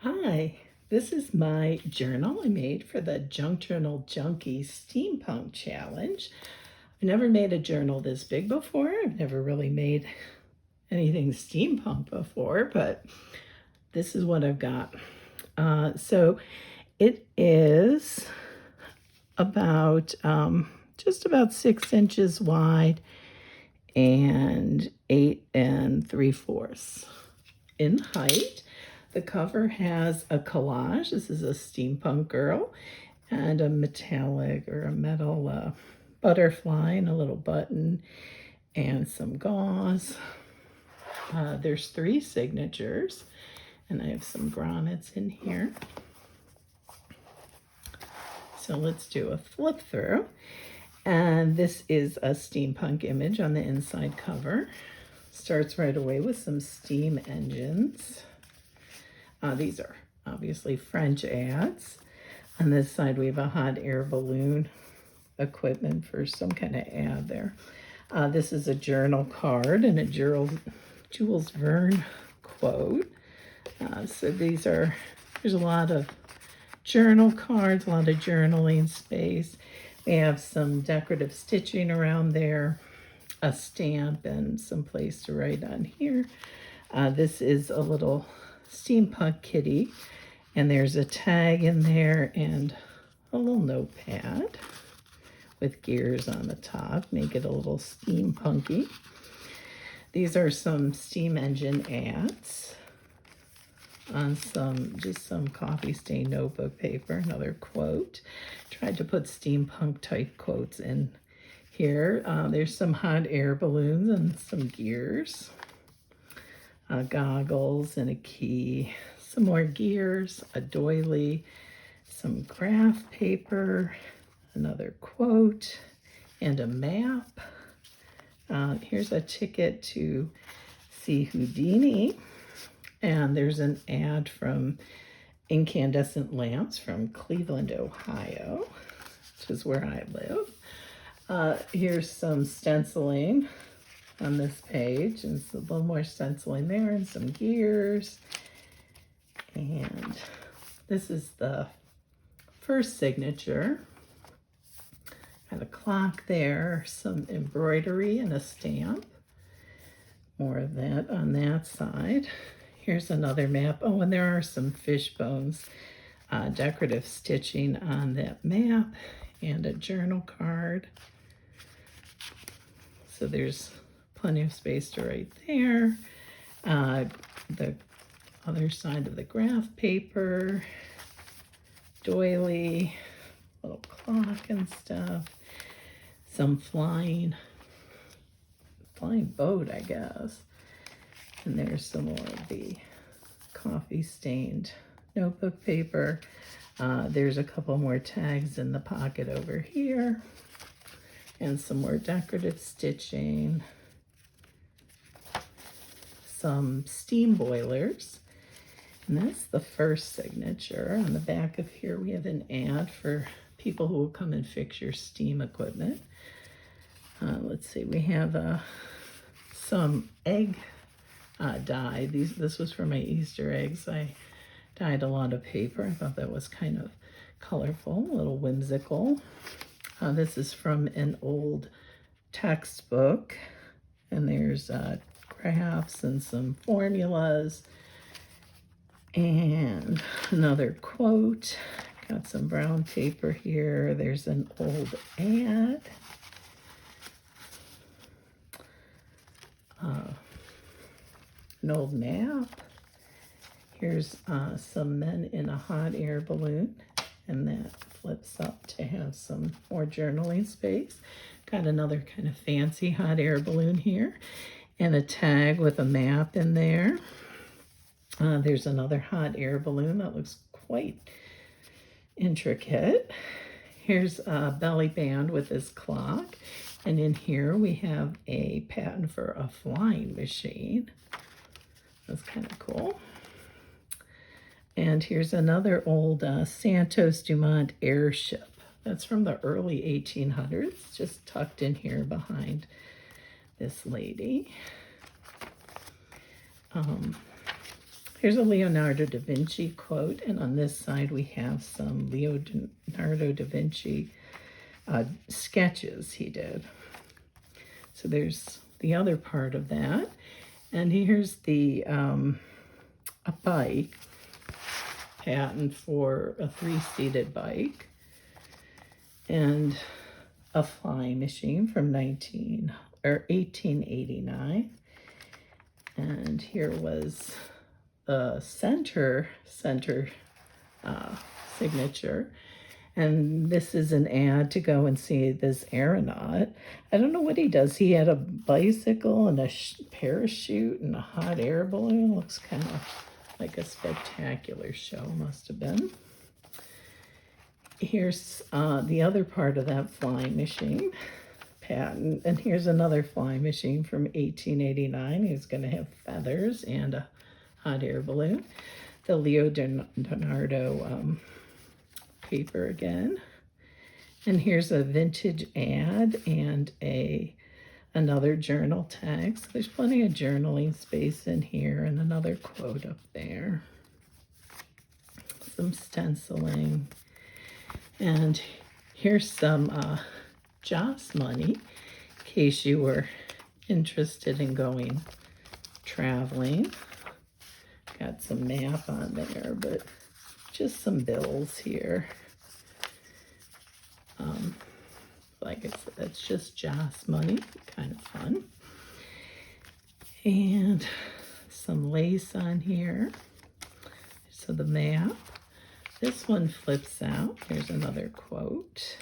Hi, this is my journal I made for the Junk Journal Junkie Steampunk Challenge. I've never made a journal this big before. I've never really made anything steampunk before, but this is what I've got. So it is about just about 6 inches wide and 8 3/4 in height. The cover has a collage. This is a steampunk girl and a metallic or a metal butterfly and a little button and some gauze. There's 3 signatures, and I have some grommets in here. So let's do a flip through. And this is a steampunk image on the inside cover. Starts right away with some steam engines. These are obviously French ads. On this side, we have a hot air balloon equipment for some kind of ad there. This is a journal card and a Jules Verne quote. So there's a lot of journal cards, a lot of journaling space. We have some decorative stitching around there, a stamp, and some place to write on here. This is a little steampunk kitty, and there's a tag in there and a little notepad with gears on the top, make it a little steampunky. These are some steam engine ads on some coffee stain notebook paper. Another quote. Tried to put steampunk type quotes in here. There's some hot air balloons and some gears. Goggles and a key, some more gears, a doily, some graph paper, another quote, and a map. Here's a ticket to see Houdini, and there's an ad from incandescent lamps from Cleveland, Ohio, which is where I live. Here's some stenciling on this page, and a little more stenciling there, and some gears. And this is the first signature. Got a clock there, some embroidery, and a stamp. More of that on that side. Here's another map. Oh, and there are some fish bones, decorative stitching on that map, and a journal card. So there's plenty of space to write there. The other side of the graph paper, doily, little clock and stuff, some flying boat, I guess. And there's some more of the coffee stained notebook paper. There's a couple more tags in the pocket over here, and some more decorative stitching. Some steam boilers, and that's the first signature. On the back of here we have an ad for people who will come and fix your steam equipment. Let's see, we have some egg dye. This was for my Easter eggs. I dyed a lot of paper. I thought that was kind of colorful, a little whimsical. This is from an old textbook, and there's graphs and some formulas, and another quote. Got some brown paper here. There's an old ad. An old map. Here's some men in a hot air balloon, and that flips up to have some more journaling space. Got another kind of fancy hot air balloon here, and a tag with a map in there. There's another hot air balloon that looks quite intricate. Here's a belly band with this clock, and in here we have a patent for a flying machine. That's kind of cool. And here's another old Santos Dumont airship. That's from the early 1800s, just tucked in here behind this lady. Here's a Leonardo da Vinci quote, and on this side we have some Leonardo da Vinci sketches he did. So there's the other part of that. And here's the a bike patent for a 3-seated bike, and a flying machine from 1889. And here was the center signature. And this is an ad to go and see this aeronaut. I don't know what he does. He had a bicycle and a parachute and a hot air balloon. Looks kind of like a spectacular show, must have been. Here's the other part of that flying machine patent. And here's another flying machine from 1889. He's going to have feathers and a hot air balloon. The Leonardo paper again. And here's a vintage ad and another journal text. There's plenty of journaling space in here, and another quote up there. Some stenciling. And here's some Joss money, in case you were interested in going traveling. Got some map on there, but just some bills here. Like I said, that's just Joss money, kind of fun. And some lace on here. So the map. This one flips out. Here's another quote.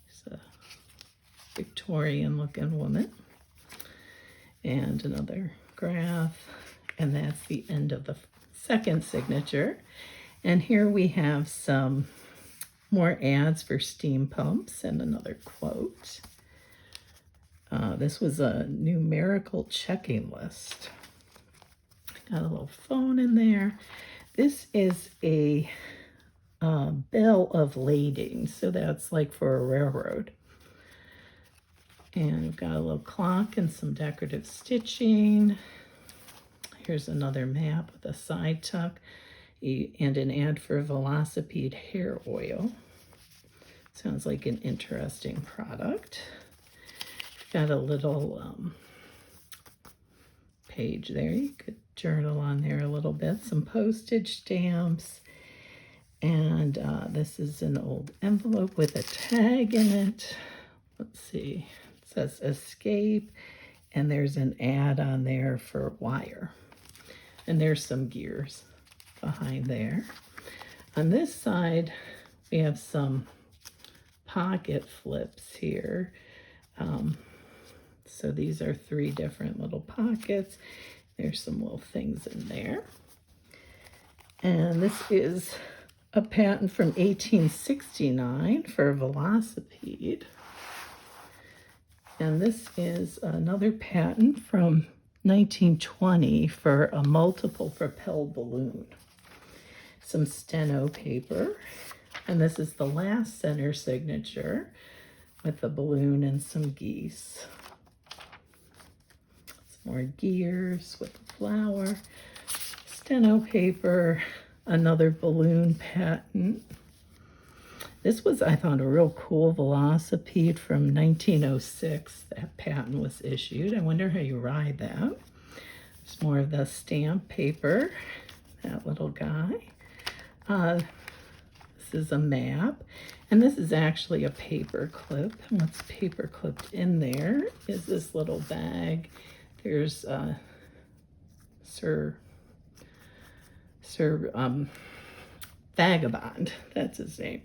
It's a Victorian looking woman. And another graph. And that's the end of the second signature. And here we have some more ads for steam pumps and another quote. This was a numerical checking list. Got a little phone in there. This is a bill of lading, so that's like for a railroad. And we've got a little clock and some decorative stitching. Here's another map with a side tuck and an ad for Velocipede hair oil. Sounds like an interesting product. Got a little page there. You could journal on there a little bit. Some postage stamps. And this is an old envelope with a tag in it. Let's see. It says escape. And there's an ad on there for wire. And there's some gears behind there. On this side, we have some pocket flips here. So these are 3 different little pockets. There's some little things in there. And this is a patent from 1869 for a velocipede. And this is another patent from 1920 for a multiple propelled balloon. Some steno paper, and this is the last center signature with the balloon and some geese. Some more gears with the flower, steno paper, another balloon patent. This was, I thought, a real cool velocipede from 1906. That patent was issued. I wonder how you ride that. There's more of the stamp paper, that little guy. This is a map, and this is actually a paper clip. And what's paper clipped in there is this little bag. There's Sir Vagabond, that's his name.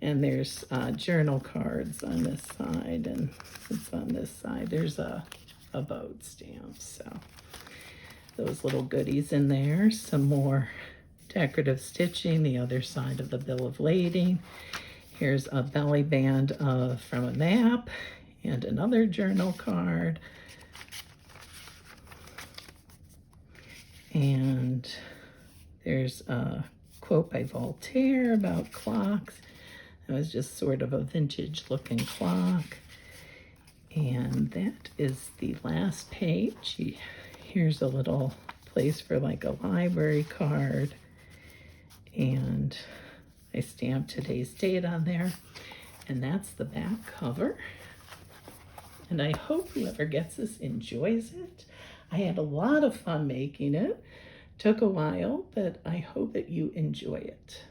And there's journal cards on this side, and it's on this side. There's a boat stamp, so those little goodies in there. Some more decorative stitching, the other side of the bill of lading. Here's a belly band from a map and another journal card. And there's a quote by Voltaire about clocks. It was just sort of a vintage looking clock. And that is the last page. Here's a little place for like a library card. And I stamped today's date on there. And that's the back cover. And I hope whoever gets this enjoys it. I had a lot of fun making it. Took a while, but I hope that you enjoy it.